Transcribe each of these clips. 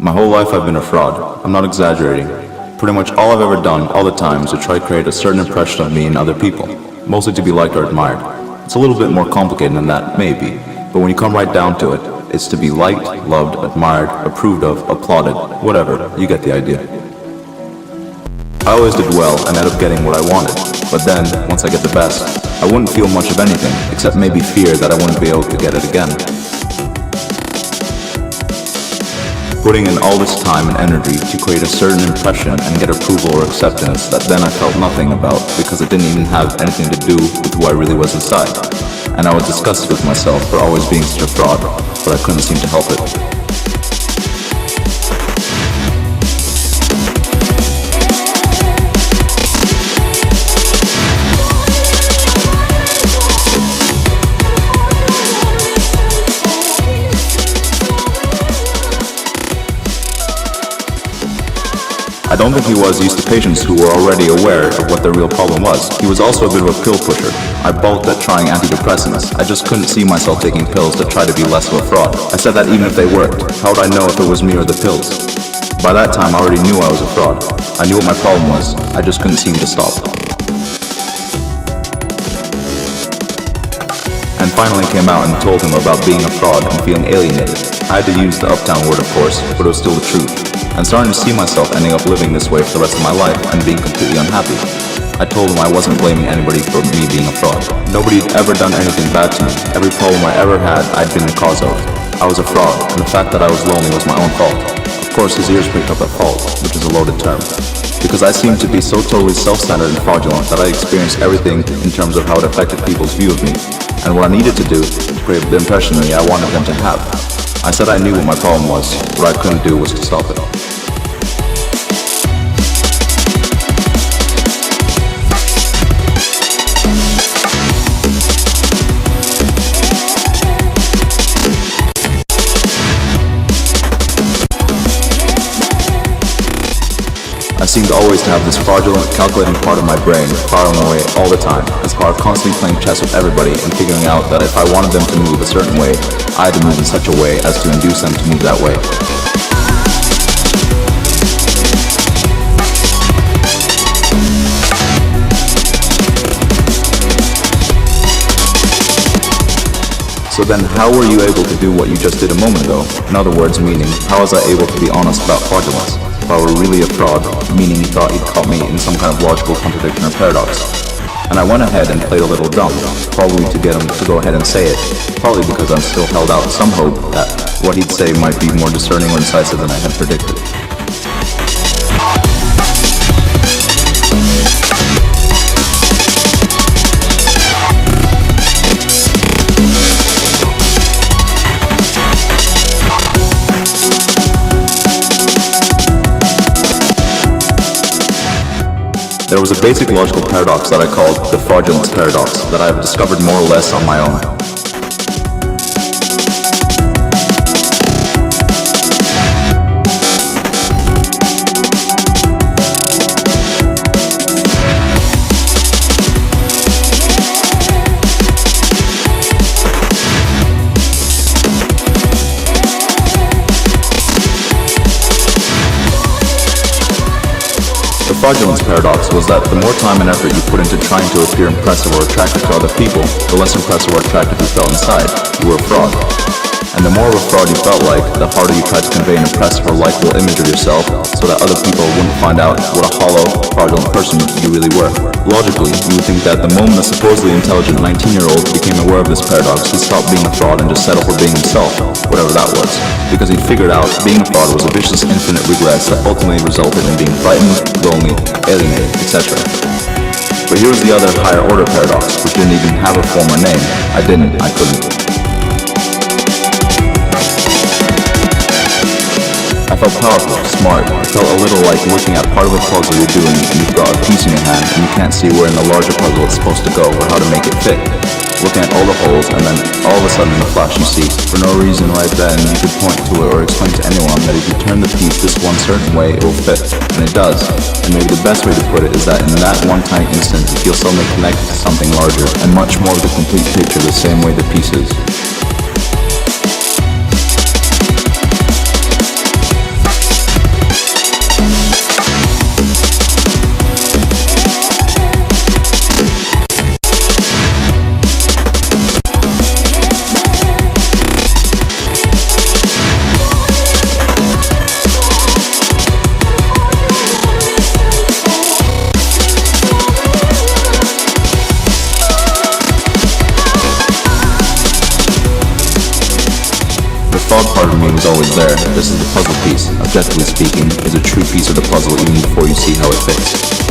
My whole life I've been a fraud. I'm not exaggerating. Pretty much all I've ever done, all the time, is to try to create a certain impression of me and other people. Mostly to be liked or admired. It's a little bit more complicated than that, maybe. But when you come right down to it, it's to be liked, loved, admired, approved of, applauded, whatever. You get the idea. I always did well and ended up getting what I wanted. But then, once I get the best, I wouldn't feel much of anything, except maybe fear that I wouldn't be able to get it again. Putting in all this time and energy to create a certain impression and get approval or acceptance that then I felt nothing about because it didn't even have anything to do with who I really was inside. And I was disgusted with myself for always being such a fraud, but I couldn't seem to help it. I don't think he was used to patients who were already aware of what their real problem was. He was also a bit of a pill pusher. I balked at trying antidepressants. I just couldn't see myself taking pills to try to be less of a fraud. I said that even if they worked, how would I know if it was me or the pills? By that time I already knew I was a fraud. I knew what my problem was. I just couldn't seem to stop. And finally came out and told him about being a fraud and feeling alienated. I had to use the uptown word, of course, but it was still the truth. And starting to see myself ending up living this way for the rest of my life and being completely unhappy. I told him I wasn't blaming anybody for me being a fraud. Nobody had ever done anything bad to me. Every problem I ever had, I'd been the cause of. I was a fraud, and the fact that I was lonely was my own fault. Of course, his ears picked up at fault, which is a loaded term. Because I seemed to be so totally self-centered and fraudulent that I experienced everything in terms of how it affected people's view of me, and what I needed to do to create the impression of me I wanted them to have. I said I knew what my problem was. What I couldn't do was to stop it. I seemed always to have this fraudulent, calculating part of my brain firing away all the time, as part of constantly playing chess with everybody and figuring out that if I wanted them to move a certain way, I had to move in such a way as to induce them to move that way. So then how were you able to do what you just did a moment ago? In other words, meaning, how was I able to be honest about fraudulence? If I were really a fraud, meaning he thought he'd caught me in some kind of logical contradiction or paradox. And I went ahead and played a little dumb, probably to get him to go ahead and say it, probably because I'm still held out some hope that what he'd say might be more discerning or incisive than I had predicted. There was a basic logical paradox that I called the fraudulence paradox that I have discovered more or less on my own. The fraudulence paradox was that the more time and effort you put into trying to appear impressive or attractive to other people, the less impressive or attractive you felt inside. You were a fraud. And the more of a fraud you felt like, the harder you tried to convey an impressive or likable image of yourself so that other people wouldn't find out what a hollow, fraudulent person you really were. Logically, you would think that the moment a supposedly intelligent 19-year-old became aware of this paradox, he'd stop being a fraud and just settle for being himself, whatever that was. Because he'd figured out being a fraud was a vicious infinite regress that ultimately resulted in being frightened, lonely, alienated, etc. But here was the other higher order paradox, which didn't even have a form or name. I couldn't. I felt powerful, smart. It felt a little like looking at part of a puzzle you're doing and you've got a piece in your hand and you can't see where in the larger puzzle it's supposed to go or how to make it fit. Looking at all the holes and then all of a sudden in a flash you see, for no reason right then, you could point to it or explain to anyone that if you turn the piece this one certain way, it will fit. And it does. And maybe the best way to put it is that in that one tiny instant, you'll suddenly connect to something larger and much more of the complete picture the same way the pieces. fraud part of me was always there. This is the puzzle piece, objectively speaking, is a true piece of the puzzle even before you see how it fits.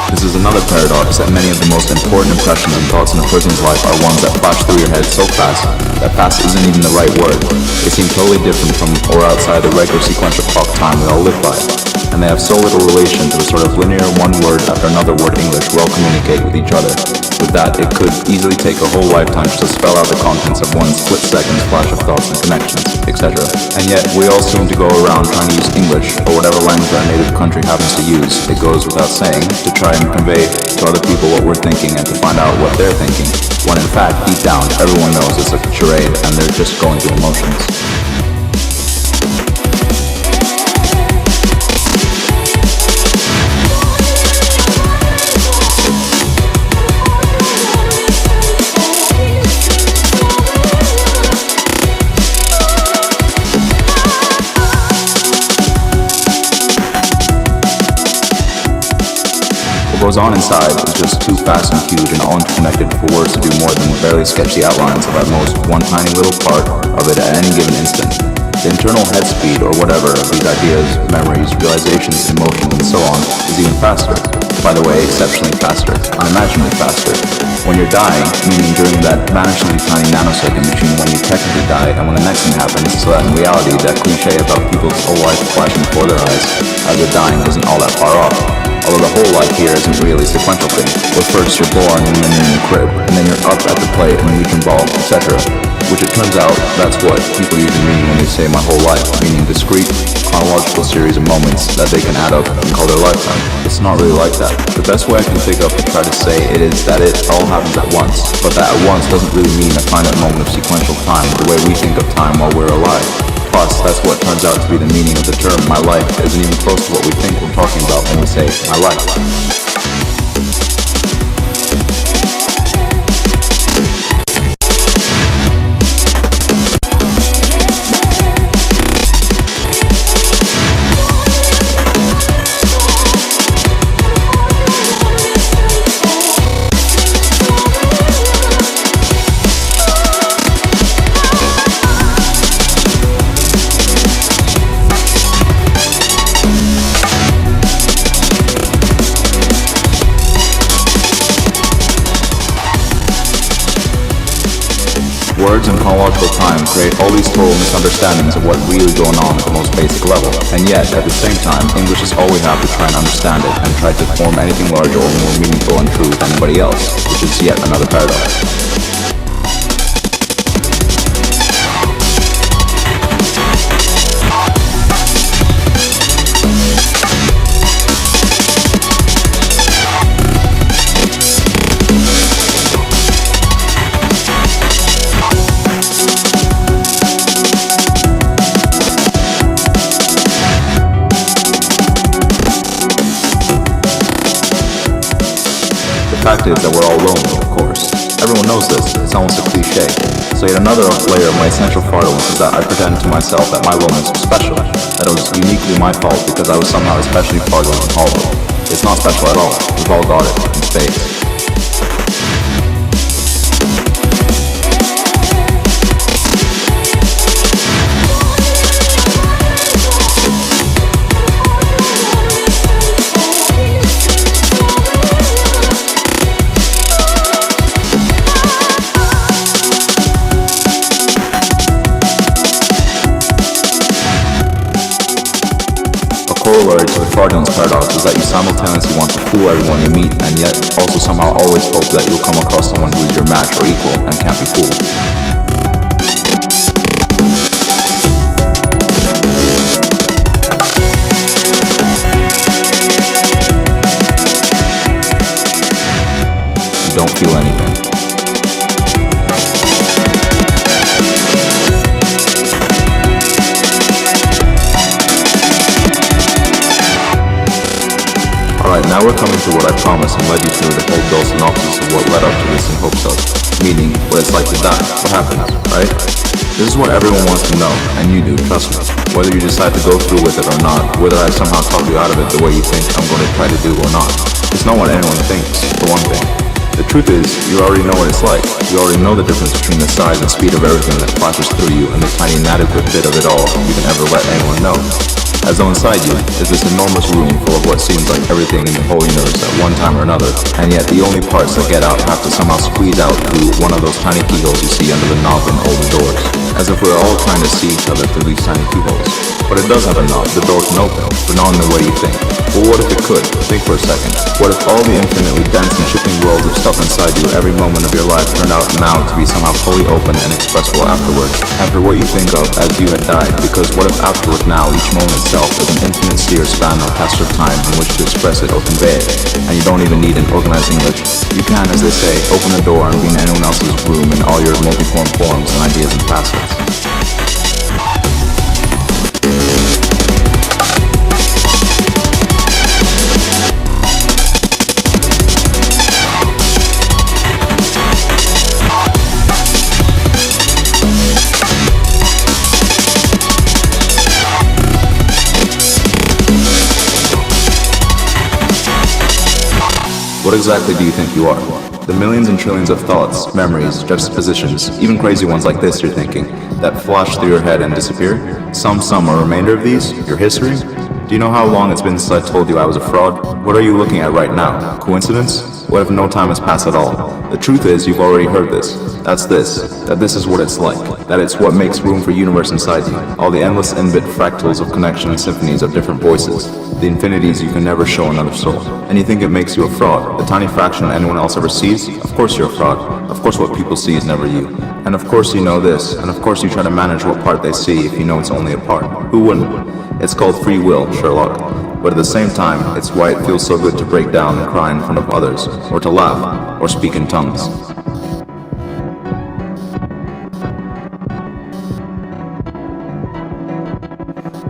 This is another paradox that many of the most important impressions and thoughts in a person's life are ones that flash through your head so fast that fast isn't even the right word. They seem totally different from or outside the regular sequential clock time we all live by, and they have so little relation to the sort of linear one word after another word English we all communicate with each other. With that, it could easily take a whole lifetime just to spell out the contents of one split-second flash of thoughts and connections, etc. And yet, we all seem to go around trying to use English, or whatever language our native country happens to use, it goes without saying, to try and convey to other people what we're thinking and to find out what they're thinking, when in fact, deep down, everyone knows it's a charade and they're just going through emotions. What goes on inside is just too fast and huge and all interconnected for words to do more than barely sketch the outlines of at most one tiny little part of it at any given instant. The internal head speed or whatever of these ideas, memories, realizations, emotions, and so on is even faster. By the way, exceptionally faster, unimaginably faster. When you're dying, meaning during that vanishingly tiny nanosecond between when you technically die and when the next thing happens, so that in reality that cliche about people's whole life flashing before their eyes as they're dying isn't all that far off. Although the whole life here isn't really a sequential thing, where first you're born and then you're in the crib, and then you're up at the plate and then you can ball, etc. Which it turns out, that's what people usually mean when they say my whole life, meaning discrete, chronological series of moments that they can add up and call their lifetime. It's not really like that. The best way I can think of to try to say it is that it all happens at once, but that at once doesn't really mean a finite moment of sequential time, the way we think of time while we're alive. Plus, that's what turns out to be the meaning of the term my life isn't even close to what we think we're talking about when we say my life. Words and chronological time create all these total misunderstandings of what's really going on at the most basic level. And yet, at the same time, English is all we have to try and understand it and try to form anything larger or more meaningful and true than anybody else, which is yet another paradox. The fact is that we're all lonely, of course. Everyone knows this, it's almost a cliche. So yet another layer of my essential fraudulence is that I pretend to myself that my loneliness was special, that it was uniquely my fault because I was somehow especially fraudulent and hollow. It's not special at all, we've all got it, in spades. Corollary to the fraudulence paradox is that you simultaneously want to fool everyone you meet and yet also somehow always hope that you'll come across someone who is your match or equal and can't be fooled. You don't feel anything. Alright, now we're coming to what I promised and led you through the whole dull synopsis of what led up to this in hopes of. Meaning, what it's like to die. What happens, right? This is what everyone wants to know, and you do, trust me. Whether you decide to go through with it or not, whether I somehow talk you out of it the way you think I'm going to try to do or not. It's not what anyone thinks, for one thing. The truth is, you already know what it's like. You already know the difference between the size and speed of everything that flashes through you and the tiny inadequate bit of it all you can ever let anyone know. As though inside you is this enormous room full of what seems like everything in the whole universe at one time or another, and yet the only parts that get out have to somehow squeeze out through one of those tiny keyholes you see under the knob in older doors. As if we're all trying to see each other through these tiny keyholes. But it does have a knob, the door can open, but not in the way you think. Well, what if it could? Think for a second. What if all the infinitely dense and shifting worlds of stuff inside you every moment of your life turned out now to be somehow fully open and expressible afterward, after what you think of as you had died? Because what if afterward now, each moment itself is an infinite sphere span or passage of time in which to express it or convey it, and you don't even need an organized English. You can, as they say, open the door and be in anyone else's room in all your multiform forms and ideas and facets. What exactly do you think you are? The millions and trillions of thoughts, memories, juxtapositions, even crazy ones like this you're thinking, that flash through your head and disappear? Some or remainder of these? Your history? Do you know how long it's been since I told you I was a fraud? What are you looking at right now? Coincidence? What if no time has passed at all? The truth is, you've already heard this. That this is what it's like. That it's what makes room for universe inside you. All the endless in-bit fractals of connection and symphonies of different voices. The infinities you can never show another soul. And you think it makes you a fraud, the tiny fraction anyone else ever sees? Of course you're a fraud. Of course what people see is never you. And of course you know this, and of course you try to manage what part they see if you know it's only a part. Who wouldn't? It's called free will, Sherlock. But at the same time, it's why it feels so good to break down and cry in front of others, or to laugh, or speak in tongues.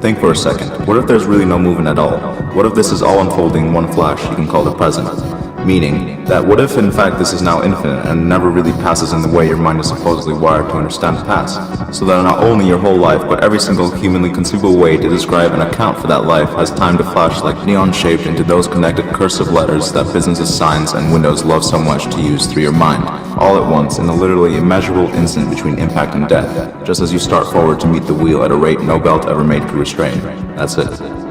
Think for a second. What if there's really no movement at all? What if this is all unfolding in one flash you can call the present? Meaning that what if in fact this is now infinite and never really passes in the way your mind is supposedly wired to understand the past? So that not only your whole life, but every single humanly conceivable way to describe and account for that life has time to flash like neon shaped into those connected cursive letters that businesses, signs, and windows love so much to use through your mind, all at once in a literally immeasurable instant between impact and death, just as you start forward to meet the wheel at a rate no belt ever made could restrain. That's it.